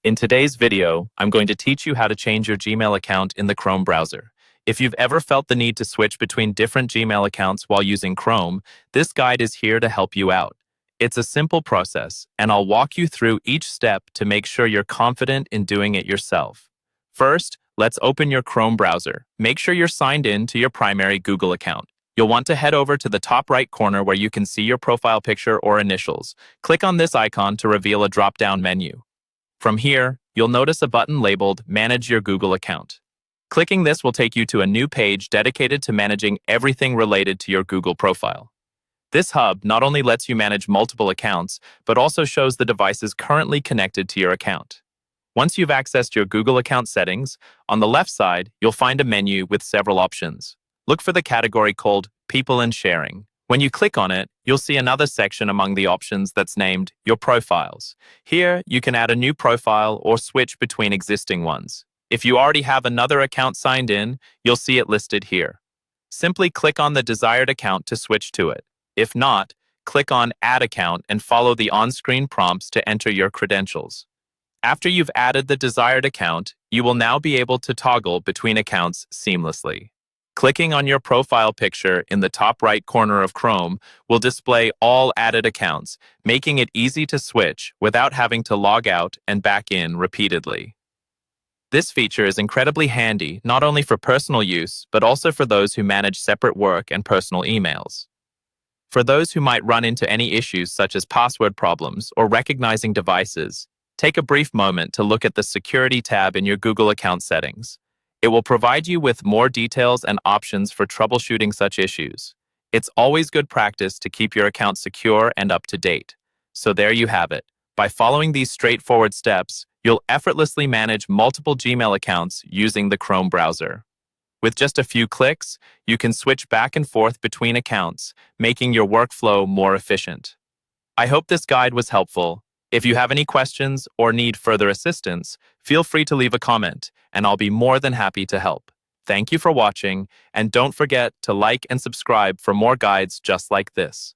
In today's video, I'm going to teach you how to change your Gmail account in the Chrome browser. If you've ever felt the need to switch between different Gmail accounts while using Chrome, this guide is here to help you out. It's a simple process, and I'll walk you through each step to make sure you're confident in doing it yourself. First, let's open your Chrome browser. Make sure you're signed in to your primary Google account. You'll want to head over to the top right corner where you can see your profile picture or initials. Click on this icon to reveal a drop-down menu. From here, you'll notice a button labeled Manage Your Google Account. Clicking this will take you to a new page dedicated to managing everything related to your Google profile. This hub not only lets you manage multiple accounts, but also shows the devices currently connected to your account. Once you've accessed your Google account settings, on the left side, you'll find a menu with several options. Look for the category called People and Sharing. When you click on it, you'll see another section among the options that's named Your Profiles. Here, you can add a new profile or switch between existing ones. If you already have another account signed in, you'll see it listed here. Simply click on the desired account to switch to it. If not, click on Add Account and follow the on-screen prompts to enter your credentials. After you've added the desired account, you will now be able to toggle between accounts seamlessly. Clicking on your profile picture in the top right corner of Chrome will display all added accounts, making it easy to switch without having to log out and back in repeatedly. This feature is incredibly handy not only for personal use, but also for those who manage separate work and personal emails. For those who might run into any issues such as password problems or recognizing devices, take a brief moment to look at the Security tab in your Google account settings. It will provide you with more details and options for troubleshooting such issues. It's always good practice to keep your account secure and up to date. So there you have it. By following these straightforward steps, you'll effortlessly manage multiple Gmail accounts using the Chrome browser. With just a few clicks, you can switch back and forth between accounts, making your workflow more efficient. I hope this guide was helpful. If you have any questions or need further assistance, feel free to leave a comment, and I'll be more than happy to help. Thank you for watching, and don't forget to like and subscribe for more guides just like this.